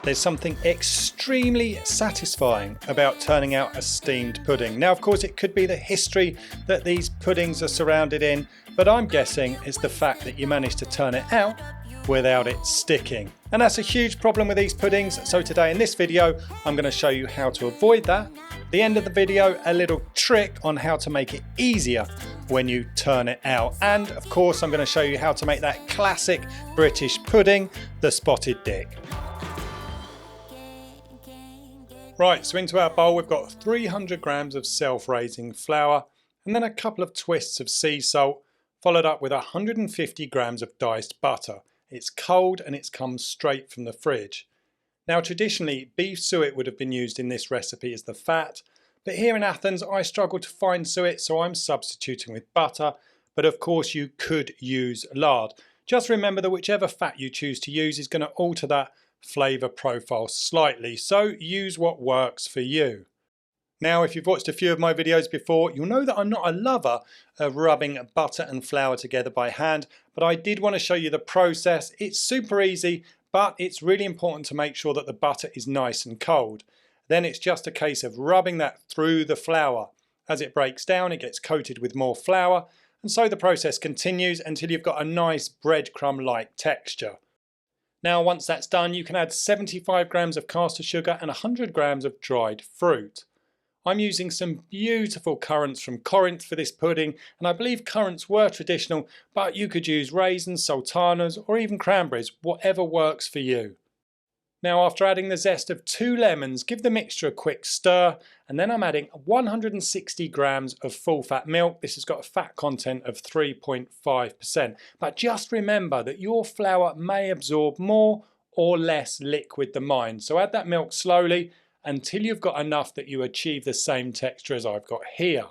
There's something extremely satisfying about turning out a steamed pudding. Now, of course, it could be the history that these puddings are surrounded in, but I'm guessing it's the fact that you managed to turn it out without it sticking. And that's a huge problem with these puddings. So today in this video, I'm going to show you how to avoid that. At the end of the video, a little trick on how to make it easier when you turn it out. And of course, I'm going to show you how to make that classic British pudding, the spotted dick. Right, so into our bowl we've got 300 grams of self-raising flour and then a couple of twists of sea salt, followed up with 150 grams of diced butter. It's cold and it's come straight from the fridge. Now traditionally beef suet would have been used in this recipe as the fat, but here in Athens I struggle to find suet, so I'm substituting with butter, but of course you could use lard. Just remember that whichever fat you choose to use is going to alter that flavour profile slightly, so use what works for you. Now if you've watched a few of my videos before, you'll know that I'm not a lover of rubbing butter and flour together by hand, but I did want to show you the process. It's super easy, but it's really important to make sure that the butter is nice and cold. Then it's just a case of rubbing that through the flour. As it breaks down, it gets coated with more flour, and so the process continues until you've got a nice breadcrumb-like texture. Now once that's done, you can add 75 grams of caster sugar and 100 grams of dried fruit. I'm using some beautiful currants from Corinth for this pudding, and I believe currants were traditional, but you could use raisins, sultanas or even cranberries, whatever works for you. Now after adding the zest of 2 lemons, give the mixture a quick stir, and then I'm adding 160 grams of full fat milk. This has got a fat content of 3.5%, but just remember that your flour may absorb more or less liquid than mine, so add that milk slowly until you've got enough that you achieve the same texture as I've got here.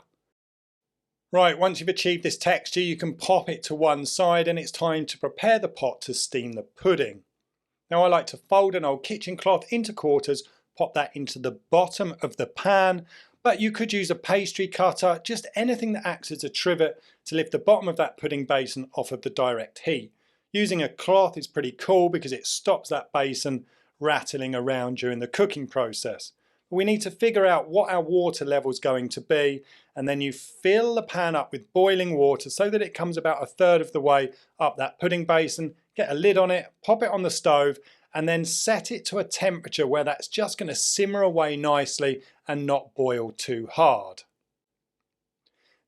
Right, once you've achieved this texture, you can pop it to one side and it's time to prepare the pot to steam the pudding. Now I like to fold an old kitchen cloth into quarters, pop that into the bottom of the pan, but you could use a pastry cutter, just anything that acts as a trivet to lift the bottom of that pudding basin off of the direct heat. Using a cloth is pretty cool because it stops that basin rattling around during the cooking process. But we need to figure out what our water level is going to be, and then you fill the pan up with boiling water so that it comes about 1/3 of the way up that pudding basin. Get a lid on it, pop it on the stove, and then set it to a temperature where that's just going to simmer away nicely and not boil too hard.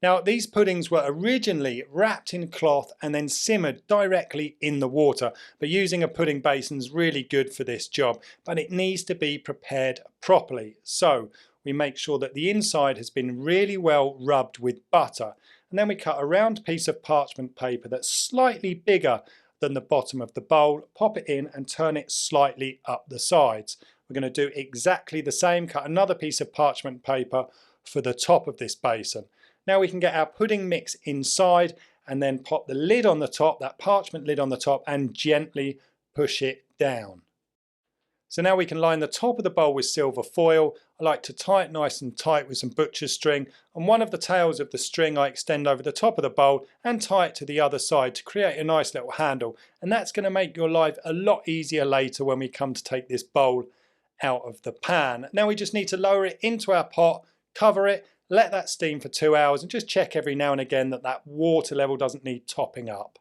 Now these puddings were originally wrapped in cloth and then simmered directly in the water, but using a pudding basin is really good for this job, but it needs to be prepared properly. So we make sure that the inside has been really well rubbed with butter, and then we cut a round piece of parchment paper that's slightly bigger than the bottom of the bowl, pop it in and turn it slightly up the sides. We're going to do exactly the same, cut another piece of parchment paper for the top of this basin. Now we can get our pudding mix inside and then pop the lid on the top, that parchment lid on the top, and gently push it down. So now we can line the top of the bowl with silver foil. I like to tie it nice and tight with some butcher's string, and one of the tails of the string I extend over the top of the bowl and tie it to the other side to create a nice little handle, and that's going to make your life a lot easier later when we come to take this bowl out of the pan. Now we just need to lower it into our pot, cover it, let that steam for 2 hours, and just check every now and again that that water level doesn't need topping up.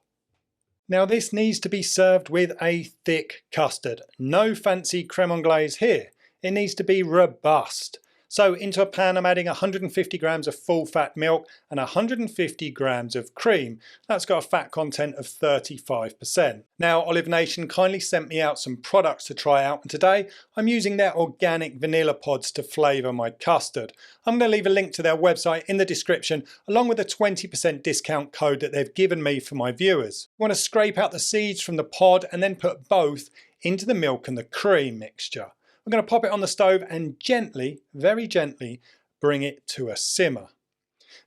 Now this needs to be served with a thick custard. No fancy creme anglaise here. It needs to be robust. So into a pan I'm adding 150 grams of full fat milk and 150 grams of cream. That's got a fat content of 35%. Now Olive Nation kindly sent me out some products to try out, and today I'm using their organic vanilla pods to flavour my custard. I'm going to leave a link to their website in the description along with a 20% discount code that they've given me for my viewers. I want to scrape out the seeds from the pod and then put both into the milk and the cream mixture. I'm going to pop it on the stove and gently, very gently, bring it to a simmer.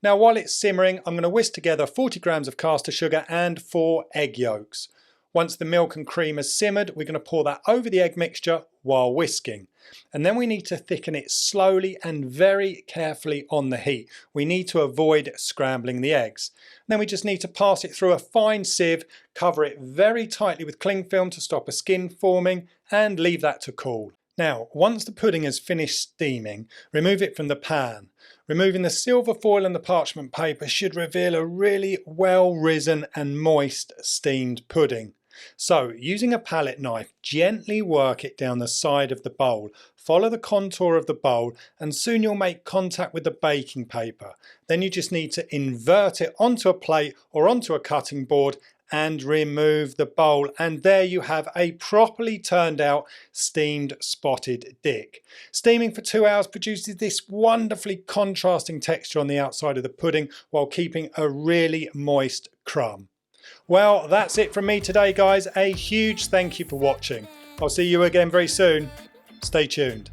Now while it's simmering, I'm going to whisk together 40 grams of caster sugar and 4 egg yolks. Once the milk and cream has simmered, we're going to pour that over the egg mixture while whisking. And then we need to thicken it slowly and very carefully on the heat. We need to avoid scrambling the eggs. And then we just need to pass it through a fine sieve, cover it very tightly with cling film to stop a skin forming, and leave that to cool. Now, once the pudding has finished steaming, remove it from the pan. Removing the silver foil and the parchment paper should reveal a really well risen and moist steamed pudding. So, using a palette knife, gently work it down the side of the bowl. Follow the contour of the bowl and soon you'll make contact with the baking paper. Then you just need to invert it onto a plate or onto a cutting board and remove the bowl, and there you have a properly turned out steamed spotted dick. Steaming for 2 hours produces this wonderfully contrasting texture on the outside of the pudding while keeping a really moist crumb. Well, that's it from me today, guys. A huge thank you for watching. I'll see you again very soon. Stay tuned.